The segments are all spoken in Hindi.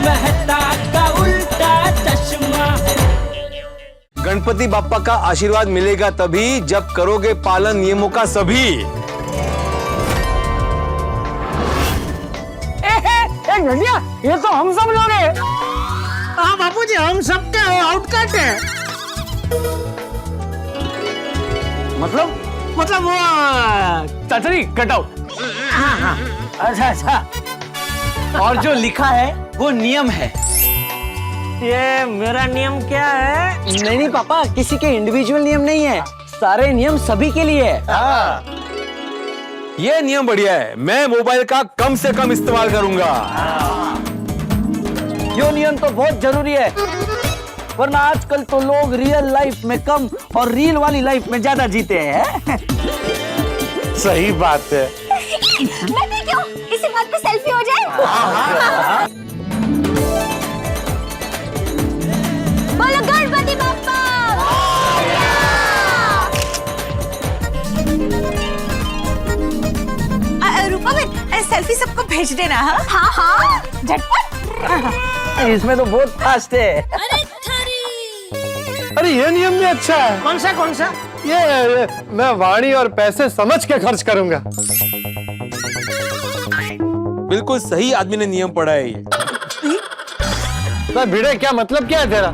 मेहता का उल्टा चश्मा। गणपति बाप्पा का आशीर्वाद मिलेगा तभी जब करोगे पालन नियमों का सभी। भैया ये तो हम सब लोग हैं। हाँ बापूजी, हम सबके आउटकट है। मतलब वो चाचा जी कट आउट। हाँ। अच्छा। और जो लिखा है वो नियम है। ये मेरा नियम क्या है? नहीं पापा, किसी के इंडिविजुअल नियम नहीं है, सारे नियम सभी के लिए है। हाँ, ये नियम बढ़िया है। मैं मोबाइल का कम से कम इस्तेमाल करूंगा। यो नियम तो बहुत जरूरी है, वरना आजकल तो लोग रियल लाइफ में कम और रील वाली लाइफ में ज्यादा जीते हैं। सही बात है। मैं भी क्यों, इसी बात पे सेल्फी हो जाए। बोलो गणपति बाप्पा। रूपा बहन, सेल्फी सबको भेज देना। हाँ झटपट। इसमें तो बहुत फास्ट है। अरे ये नियम भी अच्छा है। कौन सा? ये मैं वाणी और पैसे समझ के खर्च करूंगा। बिल्कुल सही आदमी ने नियम पढ़ा है ये। भिड़े, क्या मतलब क्या है तेरा?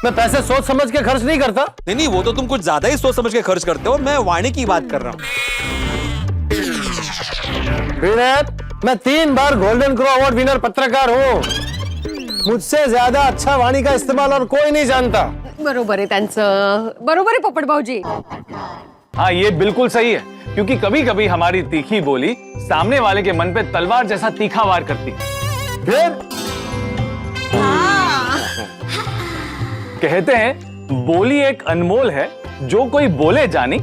मैं पैसे सोच समझ के खर्च नहीं करता। नहीं, वो तो तुम कुछ ज्यादा ही सोच समझ के खर्च करते हो। मैं वाणी की बात कर रहा हूँ। भिड़े, मैं 3 बार गोल्डन क्रो अवार्ड विनर पत्रकार हूँ। मुझसे ज्यादा अच्छा वाणी का इस्तेमाल और कोई नहीं जानता। बरोबर आहे त्यांचं, बरोबर आहे पोपट भाऊजी। हाँ, ये बिल्कुल सही है, क्योंकि कभी कभी हमारी तीखी बोली सामने वाले के मन पे तलवार जैसा तीखा वार करती है। फिर कहते हैं बोली एक अनमोल है, जो कोई बोले जानी,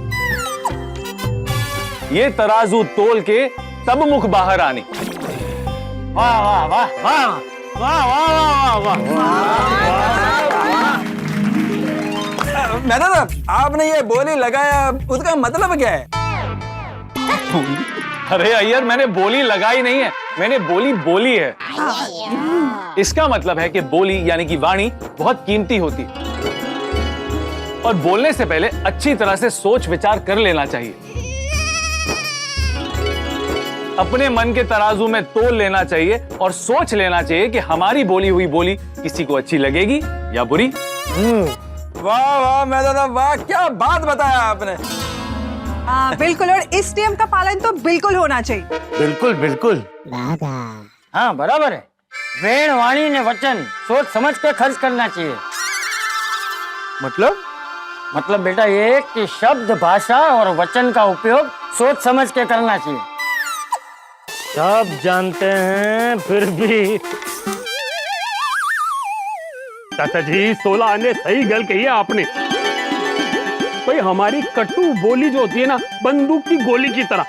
ये तराजू तोल के तब मुख बाहर आनी। वाह वाह वाह वाह वाह वाह वाह वाह। मैडम, आपने ये बोली लगाया, उसका मतलब क्या है? अरे अय्यर, मैंने बोली लगाई नहीं है, मैंने बोली है। इसका मतलब है कि बोली यानी कि वाणी बहुत कीमती होती है और बोलने से पहले अच्छी तरह से सोच विचार कर लेना चाहिए। अपने मन के तराजू में तोल लेना चाहिए और सोच लेना चाहिए कि हमारी बोली हुई बोली किसी को अच्छी लगेगी या बुरी। वाह वाह मैडम, वाह, क्या बात बताया आपने। बिल्कुल, और इस नियम का पालन तो बिल्कुल होना चाहिए। बिल्कुल बिल्कुल। हाँ बराबर है। वेण वाणी ने वचन सोच समझ के खर्च करना चाहिए। मतलब बेटा ये कि शब्द, भाषा और वचन का उपयोग सोच समझ के करना चाहिए। सब जानते हैं फिर भी। चाचा जी, 16 आने सही गल कही है आपने। भाई हमारी कटु बोली जो होती है ना, बंदूक की गोली की तरह,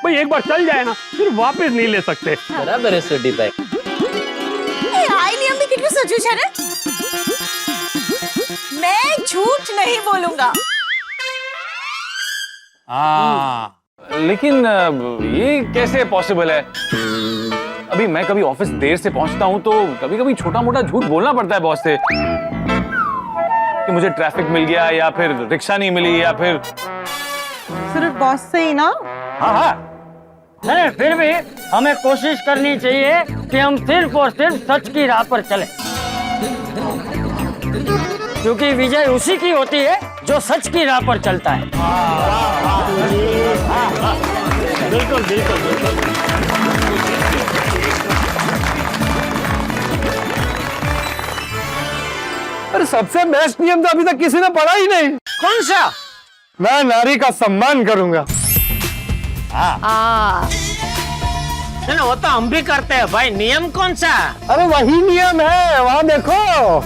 भाई एक बार चल जाए ना फिर वापस नहीं ले सकते। बराबर है सोडी भाई। आई नियम भी कितनी सचूच है ना। मैं झूठ नहीं बोलूंगा। लेकिन ये कैसे पॉसिबल है? अभी मैं कभी ऑफिस देर से पहुंचता हूं तो कभी कभी छोटा मोटा झूठ बोलना पड़ता है बॉस से, कि मुझे ट्रैफिक मिल गया या फिर रिक्शा नहीं मिली या फिर सिर्फ बॉस से ही ना। हाँ नहीं, फिर भी हमें कोशिश करनी चाहिए कि हम सिर्फ और सिर्फ सच की राह पर चलें, क्योंकि विजय उसी की होती है जो सच की राह पर चलता है। बिल्कुल बिल्कुल बिल्कुल। अरे सबसे बेस्ट नियम तो अभी तक किसी ने पढ़ा ही नहीं। कौन सा? मैं नारी का सम्मान करूंगा। नहीं, वो तो हम भी करते हैं भाई। नियम कौन सा? अरे वही नियम है, वहां देखो।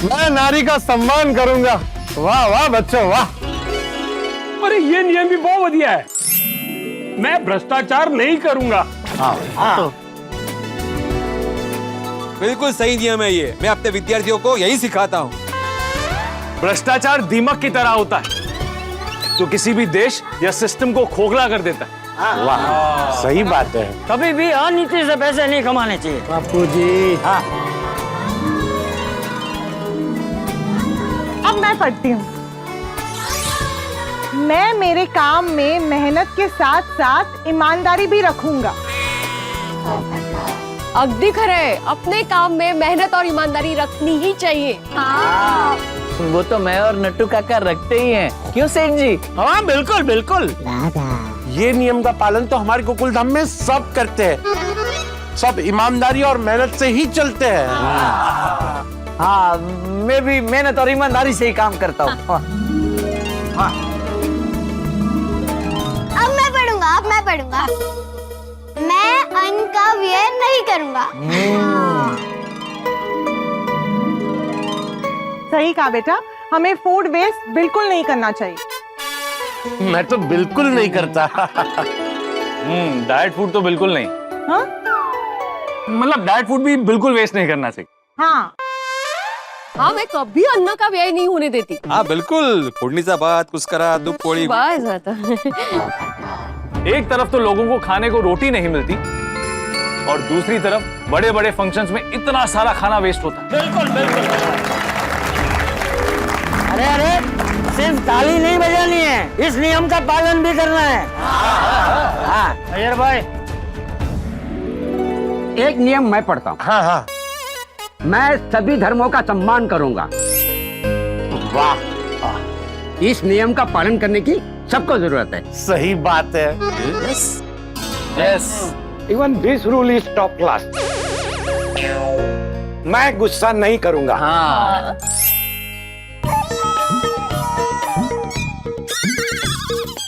मैं नारी का सम्मान करूंगा। वाह वाह बच्चों वाह। अरे ये नियम भी बहुत बढ़िया है। मैं भ्रष्टाचार नहीं करूंगा। बिल्कुल सही नियम है ये। मैं अपने विद्यार्थियों को यही सिखाता हूँ। भ्रष्टाचार दीमक की तरह होता है, जो किसी भी देश या सिस्टम को खोखला कर देता है। वाह, सही बात है। कभी भी अनीति से पैसे नहीं कमाने चाहिए। बापू जी। हाँ, अब मैं पढ़ती हूँ। मैं मेरे काम में मेहनत के साथ साथ ईमानदारी भी रखूंगा। अगदी खरे, अपने काम में मेहनत और ईमानदारी रखनी ही चाहिए। वो तो मैं और नट्टू काका रखते ही हैं, क्यों सेठ जी? हाँ बिल्कुल बिल्कुल। ये नियम का पालन तो हमारे गोकुलधाम में सब करते हैं। सब ईमानदारी और मेहनत से ही चलते हैं। हाँ, मैं भी मेहनत और ईमानदारी से ही काम करता हूँ। अब मैं पढ़ूंगा। मैं अन्न का व्यय नहीं करूंगा। सही कहा बेटा, हमें फूड वेस्ट बिल्कुल नहीं करना चाहिए। मैं तो बिल्कुल नहीं करता। डाइट फूड तो बिल्कुल नहीं। हाँ? मतलब डाइट फूड भी बिल्कुल वेस्ट नहीं करना चाहिए। हाँ, हाँ, मैं कभी अन्न का व्यय नहीं होने देती। हाँ बिल्कुल, फोडणीचा भात, कुस्करा, दूध पोळी। बस आता। एक तरफ तो लोगों को खाने को रोटी नहीं मिलती और दूसरी तरफ बड़े बड़े फंक्शंस में इतना सारा खाना वेस्ट होता है। बिल्कुल बिल्कुल। अरे सिर्फ ताली नहीं बजानी है, इस नियम का पालन भी करना है। हाँ अजय भाई, एक नियम मैं पढ़ता हूँ। हाँ हाँ। मैं सभी धर्मों का सम्मान करूंगा। वाह, इस नियम का पालन करने की सबको जरूरत है। सही बात है। Yes. Even this rule is top class. मैं गुस्सा नहीं करूंगा। हाँ,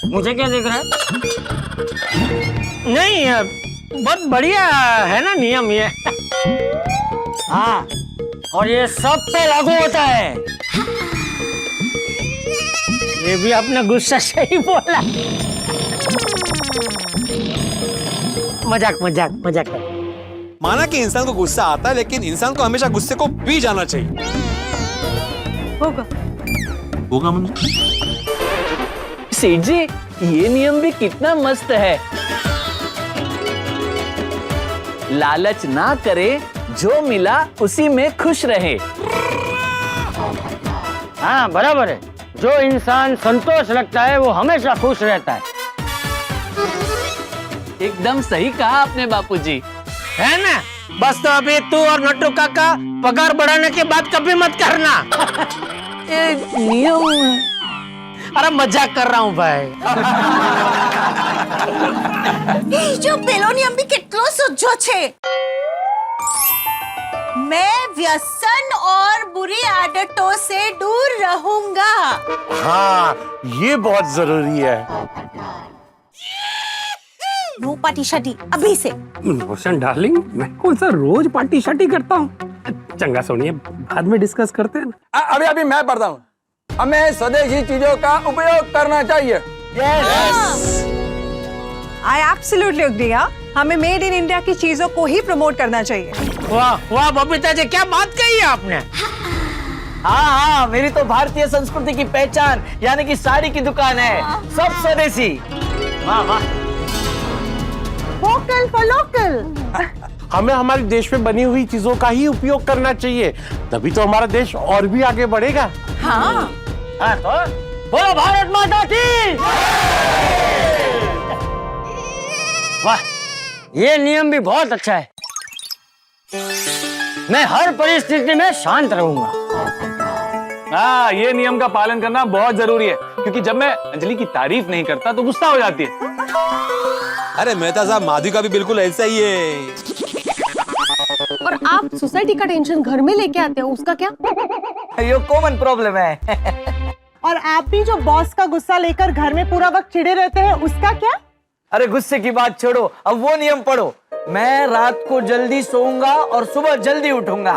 मुझे क्या दिख रहा है? नहीं, बहुत बढ़िया है ना नियम ये। हाँ, और ये सब पे लागू होता है। ये भी अपना गुस्सा सही बोला। मजाक। माना कि इंसान को गुस्सा आता है, लेकिन इंसान को हमेशा गुस्से को पी जाना चाहिए। होगा मतलब? सेठ जी, ये नियम भी कितना मस्त है। लालच ना करे, जो मिला उसी में खुश रहे। हाँ बराबर है, जो इंसान संतोष रखता है वो हमेशा खुश रहता है। एकदम सही कहा आपने बापूजी। है ना? बस तो अभी तू और नट्टू काका पगार बढ़ाने की बात कभी मत करना। नियम। अरे मजाक कर रहा हूँ भाई। जो पेलो नियम भी कितलो सज्जो छे। मैं व्यसन और बुरी आदतों से दूर रहूंगा। हाँ, ये बहुत जरूरी है। नो पार्टी शादी अभी से। रोशन डार्लिंग, मैं कौन सा रोज पार्टी शार्टी करता हूँ। चंगा सोनिया, बाद में डिस्कस करते हैं ना। अभी मैं पढ़ता हूँ। हमें स्वदेशी चीजों का उपयोग करना चाहिए। I absolutely agree. हमें मेड इन इंडिया की चीजों को ही प्रमोट करना चाहिए। वाह बबीता जी, क्या बात कही है आपने। हाँ, मेरी तो भारतीय संस्कृति की पहचान यानी कि साड़ी की दुकान है। सब स्वदेशी। वाह। Vocal for local. हमें हमारे देश में बनी हुई चीजों का ही उपयोग करना चाहिए, तभी तो हमारा देश और भी आगे बढ़ेगा। हाँ, तो बोलो भारत माता की। वाह, ये नियम भी बहुत अच्छा है। मैं हर परिस्थिति में शांत रहूंगा। हाँ, ये नियम का पालन करना बहुत जरूरी है, क्योंकि जब मैं अंजलि की तारीफ नहीं करता तो गुस्सा हो जाती है। अरे मेहता साहब, माधवी का भी बिल्कुल ऐसा ही है। और आप सोसाइटी का टेंशन घर में लेके आते हो, उसका क्या? ये कॉमन प्रॉब्लम है। और आप भी जो बॉस का गुस्सा लेकर घर में पूरा वक्त चिड़े रहते हैं, उसका क्या? अरे गुस्से की बात छोड़ो, अब वो नियम पढ़ो। मैं रात को जल्दी सोऊंगा और सुबह जल्दी उठूंगा।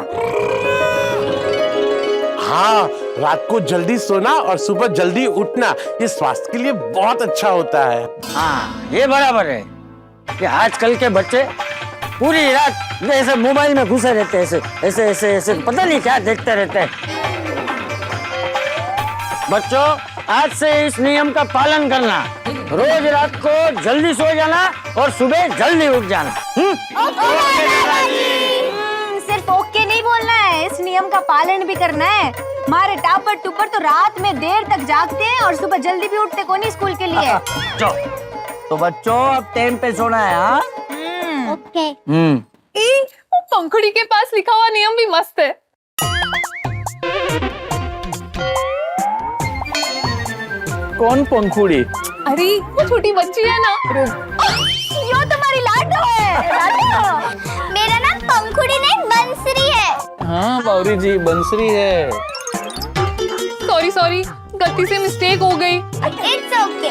हाँ, रात को जल्दी सोना और सुबह जल्दी उठना, ये स्वास्थ्य के लिए बहुत अच्छा होता है। हाँ, ये बराबर है कि आजकल के बच्चे पूरी रात ऐसे मोबाइल में घुसे रहते हैं, ऐसे पता नहीं क्या देखते रहते हैं। बच्चों, आज से इस नियम का पालन करना, रोज रात को जल्दी सो जाना और सुबह जल्दी उठ जाना। सिर्फ ओके नहीं बोलना है, इस नियम का पालन भी करना है। हमारे टापर टूपर तो रात में देर तक जागते हैं और सुबह जल्दी भी उठते को नहीं स्कूल के लिए। तो बच्चों अब टाइम पे सोना है। हाँ ओके। वो पंखुड़ी के पास लिखा हुआ नियम भी मस्त है। कौन पंखुड़ी? अरे वो छोटी बच्ची है ना। यो तुम्हारी लाडो है। लाडो। मेरा नाम पंखुड़ी नहीं बंसरी है। हाँ बावरी जी, बंसरी है। सॉरी गलती से मिस्टेक हो गई। It's okay.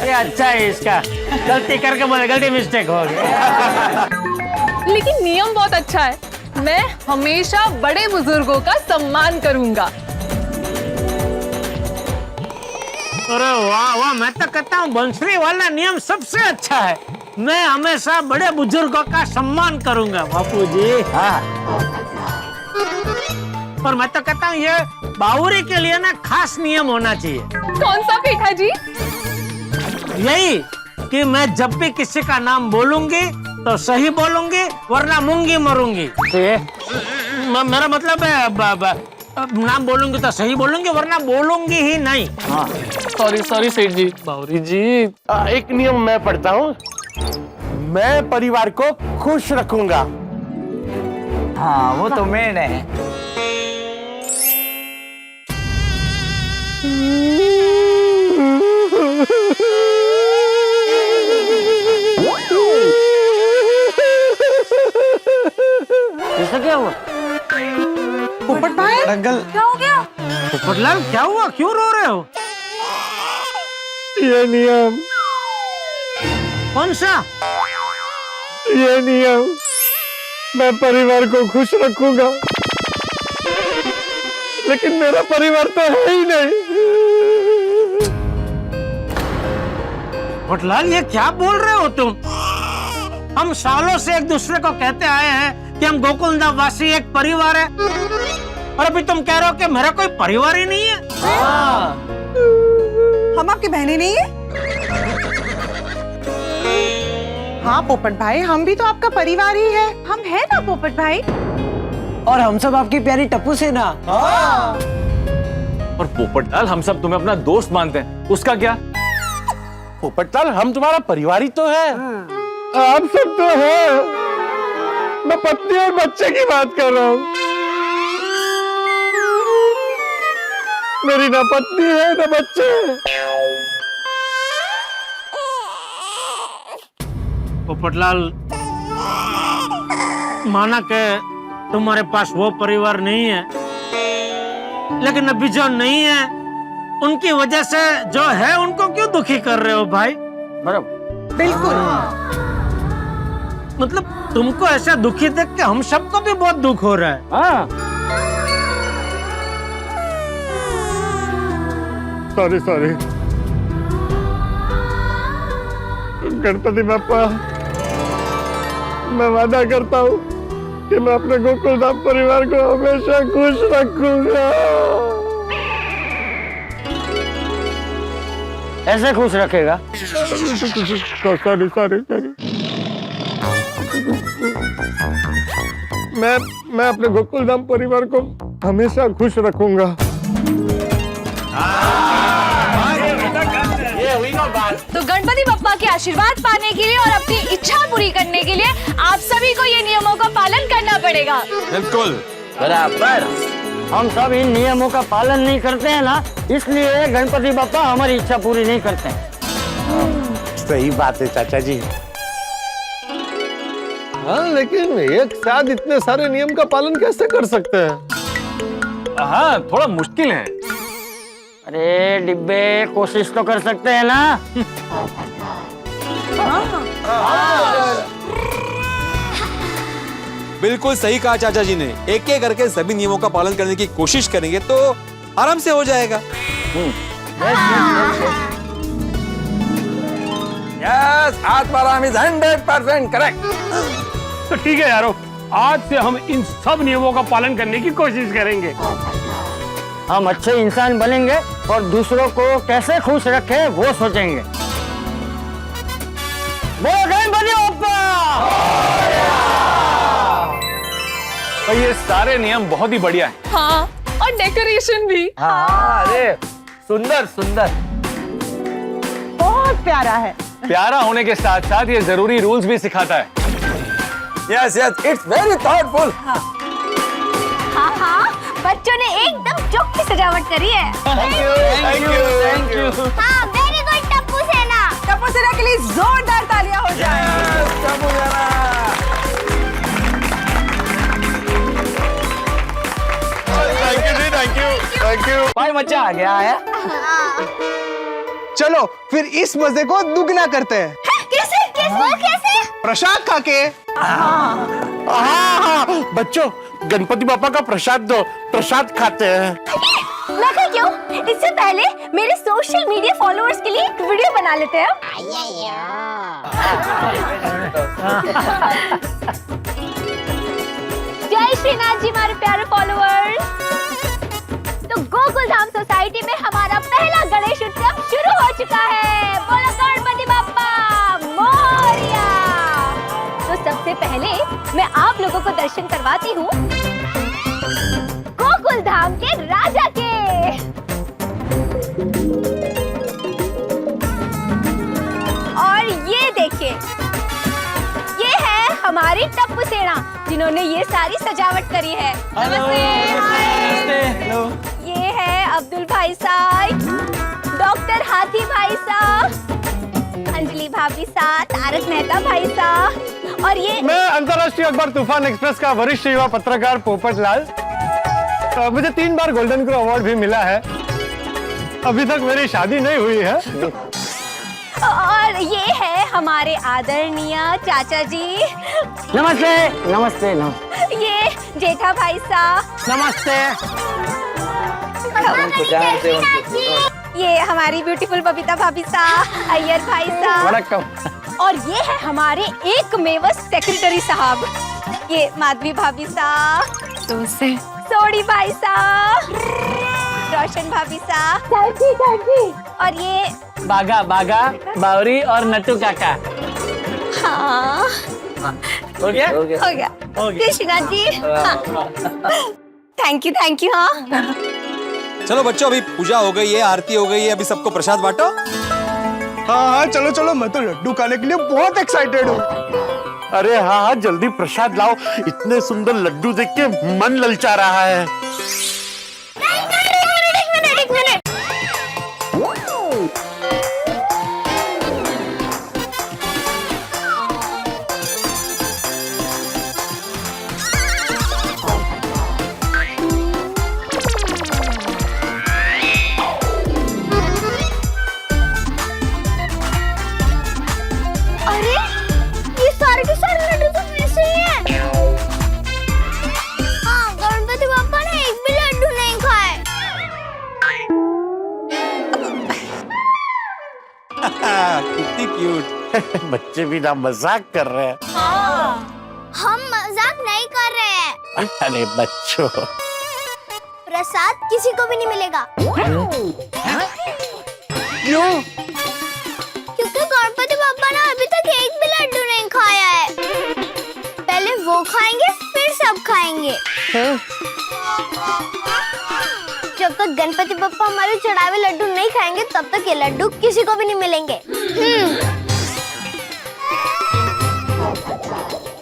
ये अच्छा है इसका, गलती करके बोले गलती मिस्टेक हो गई। लेकिन नियम बहुत अच्छा है। मैं हमेशा बड़े बुजुर्गों का सम्मान करूंगा। अरे वाह वाह, मैं तो कहता हूँ बंसरी वाला नियम सबसे अच्छा है। मैं हमेशा बड़े बुजुर्गों का सम्मान करूंगा बापू जी। हाँ। और मैं तो कहता हूँ ये बावरी के लिए ना खास नियम होना चाहिए। कौन सा पेठा जी? यही कि मैं जब भी किसी का नाम बोलूंगी तो सही बोलूंगी, वरना मूंगी मरूंगी। मेरा मतलब है नाम बोलूंगी तो सही बोलूंगी, वरना बोलूंगी ही नहीं। हाँ। सॉरी सेठ जी। बावरी जी, एक नियम मैं पढ़ता हूँ, मैं परिवार को खुश रखूंगा। हाँ वो तो मेन है। ऐसा क्या हुआ? पोपट भाई क्या हो गया? पोपटलाल क्या हुआ, क्यों रो रहे हो? ये नियम, कौन सा? ये नियम, मैं परिवार को खुश रखूंगा, लेकिन मेरा परिवार तो है ही नहीं। पोपटलाल ये क्या बोल रहे हो तुम? हम सालों से एक दूसरे को कहते आए हैं कि हम गोकुलधाम वासी एक परिवार है, और अभी तुम कह रहे हो कि मेरा कोई परिवार ही नहीं है। हम आपकी बहनें नहीं है? हाँ पोपट भाई, हम भी तो आपका परिवार ही है। हम है ना पोपट भाई। और हम सब आपकी प्यारी टप्पू से ना। और पोपटलाल हम सब तुम्हें अपना दोस्त मानते हैं, उसका क्या? पोपटलाल हम तुम्हारा परिवार ही तो है। आप सब तो है। मैं पत्नी और बच्चे की बात कर रहा हूँ। मेरी ना पत्नी है ना बच्चे। पोपटलाल, माना कि तुम्हारे पास वो परिवार नहीं है, लेकिन अभी जो नहीं है उनकी वजह से जो है उनको क्यों दुखी कर रहे हो भाई? बिल्कुल। मतलब तुमको ऐसा दुखी देख के हम सबको भी बहुत दुख हो रहा है। हाँ। सॉरी गणपति बापा, मैं वादा करता हूँ कि मैं अपने गोकुलधाम परिवार को हमेशा खुश रखूंगा। ऐसे खुश रखेगा? सॉरी मैं अपने गोकुलधाम परिवार को हमेशा खुश रखूंगा। तो गणपति बप्पा के आशीर्वाद पाने के लिए और अपनी इच्छा पूरी करने के लिए आप सभी को ये नियमों का पालन करना पड़ेगा। बिल्कुल बराबर। हम सब इन नियमों का पालन नहीं करते हैं ना, इसलिए गणपति बप्पा हमारी इच्छा पूरी नहीं करते हैं। सही बात है चाचा जी। हाँ, लेकिन एक साथ इतने सारे नियम का पालन कैसे कर सकते हैं? हाँ थोड़ा मुश्किल है। अरे डिब्बे, कोशिश तो कर सकते हैं ना। बिल्कुल सही कहा चाचा जी ने। एक एक करके सभी नियमों का पालन करने की कोशिश करेंगे तो आराम से हो जाएगा। Yes, Atmaram is 100% correct. तो ठीक है यारो, आज से हम इन सब नियमों का पालन करने की कोशिश करेंगे। हम अच्छे इंसान बनेंगे और दूसरों को कैसे खुश रखें वो सोचेंगे। बोलो गणपति बप्पा। तो ये सारे नियम बहुत ही बढ़िया है। हाँ, और डेकोरेशन भी। हाँ, अरे सुंदर सुंदर, बहुत प्यारा है। प्यारा होने के साथ साथ ये जरूरी रूल्स भी सिखाता है। Yes yes, it's very thoughtful. हाँ हाँ, बच्चों ने एकदम चौकी सजावट करी है। Thank you. हाँ, वेरी गुड टप्पू सेना। टप्पू सेना के लिए जोरदार तालियां हो जाए। Thank you. भाई मजा आ गया है। चलो फिर इस मजे को दुगना करते हैं। कैसे कैसे? प्रसाद खा के। हाँ, बच्चों गणपति बापा का प्रसाद दो, प्रसाद खाते हैं। मैं कहा क्यों? इससे पहले मेरे सोशल मीडिया फॉलोअर्स के लिए एक वीडियो बना लेते हैं। जय श्रीनाथ जी हमारे प्यारे फॉलोअर्स। तो गोकुल धाम सोसाइटी में हमारा पहला गणेश उत्सव शुरू हो चुका है। बोलो गणपति बाप्पा मोरया। तो सबसे पहले मैं आप लोगों को दर्शन करवाती हूँ गोकुल धाम के राजा के। और ये देखिए, ये है हमारी टप्पू सेना जिन्होंने ये सारी सजावट करी है। नमस्ते। ये है अब्दुल भाई साहब, डॉक्टर हाथी भाई साहब, अंजलि भाभी साहब, तारक मेहता भाई साहब, और ये मैं अंतर्राष्ट्रीय अखबार तूफान एक्सप्रेस का वरिष्ठ युवा पत्रकार पोपट लाल। मुझे 3 बार गोल्डन क्रो अवार्ड भी मिला है। अभी तक मेरी शादी नहीं हुई है। और ये है हमारे आदरणीय चाचा जी। नमस्ते नमस्ते नमस्ते। ये जेठा भाई साहब। नमस्ते। ये हमारी ब्यूटीफुल बबीता भाभी साहब, अय्यर भाई साहब, और ये है हमारे एकमेव सेक्रेटरी साहब, ये माधवी भाभी साहब, सोडी भाई साहब, रोशन भाभी साहब, और ये बागा बागा, बावरी और नट्टू काका। हाँ हो गया? हो गया। Krishna ji, thank you. हाँ चलो बच्चों, अभी पूजा हो गई है, आरती हो गई है, अभी सबको प्रसाद बांटो। हाँ, चलो चलो, मैं तो लड्डू खाने के लिए बहुत एक्साइटेड हूँ। अरे हाँ, जल्दी प्रसाद लाओ। इतने सुंदर लड्डू देख के मन ललचा रहा है। एक मिनट। अरे ये सारे के सारे लड्डू तो वैसे ही हैं। हाँ, गणपति बाप्पा ने एक भी लड्डू नहीं खाए। कितनी क्यूट। बच्चे भी ना मजाक कर रहे हैं। हम मजाक नहीं कर रहे हैं। अरे बच्चों, प्रसाद किसी को भी नहीं मिलेगा। क्यों? क्योंकि गणपति बाप्पा ने अभी तक एक भी लड्डू नहीं खाया है। पहले वो खाएंगे, फिर सब खाएंगे। जब तक गणपति बप्पा हमारे चढ़ाए हुए लड्डू नहीं खाएंगे, तब तक ये लड्डू किसी को भी नहीं मिलेंगे।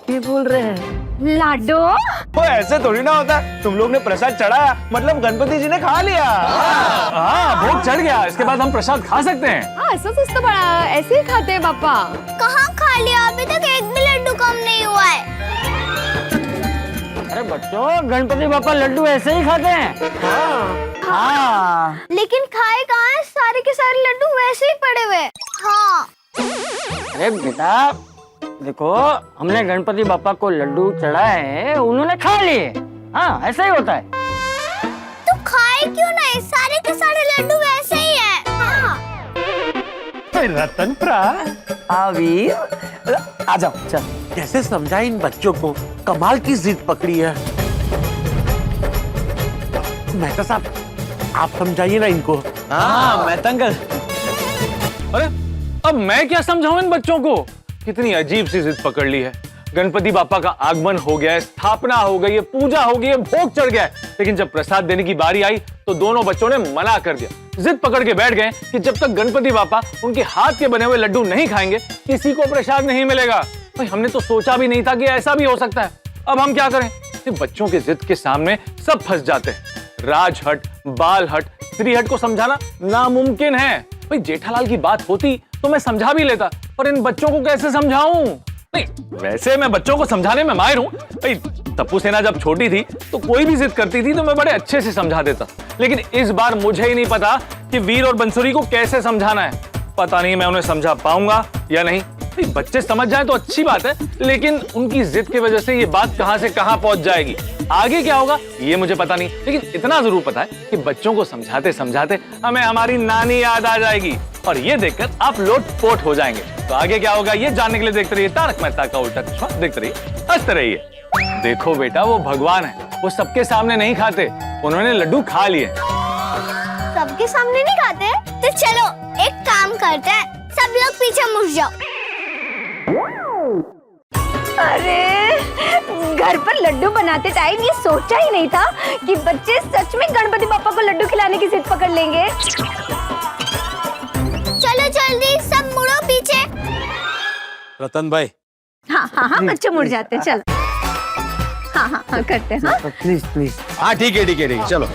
क्या बोल रहे हैं? लाडो? वो ऐसे थोड़ी ना होता। तुम लोग ने प्रसाद चढ़ाया, मतलब गणपति जी ने खा लिया। हाँ, भोग चढ़ गया, इसके बाद हम प्रसाद खा सकते हैं। हाँ, ऐसा सस्ता बड़ा ऐसे ही खाते हैं पापा। कहाँ खा लिया? अभी तक एक भी लड्डू कम नहीं हुआ है। अरे बच्चों, गणपति बापा लड्डू ऐसे ही खाते हैं। हाँ। लेकिन खाए कहाँ हैं? सारे के सारे लड्डू वैसे ही पड़े हुए। हाँ। अरे बेटा देखो, हमने गणपति बापा को लड्डू चढ़ाए हैं, उन्होंने खा लिए। हाँ, ऐसा ही होता है। तो खाए क्यों नहीं? सारे के सारे लड्डू वैसे ही हैं। हाँ। रतन प्रा, आवीर, आ जाओ चल। कैसे समझाएं इन बच्चों को? कमाल की जिद पकड़ी है। मेहता साहब, आप समझाइए ना इनको। हाँ मैं तंग कर। अरे अब मैं क्या समझाऊं इन बच्चों को? कितनी अजीब सी जिद पकड़ ली है। गणपति बापा का आगमन हो गया है, स्थापना हो गई है, पूजा हो गई है, भोग चढ़ गया है, लेकिन जब प्रसाद देने की बारी आई तो दोनों बच्चों ने मना कर दिया। जिद पकड़ के बैठ गए कि जब तक गणपति बापा उनके हाथ के बने हुए लड्डू नहीं खाएंगे किसी को प्रसाद नहीं मिलेगा। भाई हमने तो सोचा भी नहीं था कि ऐसा भी हो सकता है। अब हम क्या करें? बच्चों के जिद के सामने सब फंस जाते हैं। राजहट, बालहट, श्रीहट को समझाना नामुमकिन है। भाई जेठालाल की बात होती तो मैं समझा भी लेता, पर इन बच्चों को कैसे समझाऊं? नहीं, वैसे मैं बच्चों को समझाने में माहिर हूं। भाई तप्पू सेना जब छोटी थी तो कोई भी जिद करती थी तो मैं बड़े अच्छे से समझा देता, लेकिन इस बार मुझे ही नहीं पता कि वीर और बंसुरी को कैसे समझाना है। पता नहीं मैं उन्हें समझा पाऊंगा या नहीं। बच्चे समझ जाए तो अच्छी बात है, लेकिन उनकी जिद की वजह से ये बात कहां से कहां पहुंच जाएगी, आगे क्या होगा ये मुझे पता नहीं। लेकिन इतना जरूर पता है कि बच्चों को समझाते समझाते हमें हमारी नानी याद आ जाएगी और ये देखकर आप लोटपोट हो जाएंगे। तो आगे क्या होगा ये जानने के लिए देखते रहिए तारक मेहता का उल्टा चश्मा। देखते रहिए, हंसते रहिए। देखो बेटा, वो भगवान है, वो सबके सामने नहीं खाते, उन्होंने लड्डू खा लिए। सबके सामने नहीं खाते? तो चलो एक काम करते हैं, सब लोग पीछे मुड़ जाओ। अरे घर पर लड्डू बनाते टाइम ये सोचा ही नहीं था कि बच्चे सच में गणपति बापा को लड्डू खिलाने की जिद पकड़ लेंगे। चलो जल्दी सब मुड़ो पीछे। रतन भाई। हाँ हाँ हाँ बच्चे मुड़ जाते हैं, चलो। हाँ हाँ हाँ करते हैं। हाँ प्लीज प्लीज। हाँ ठीक है चलो।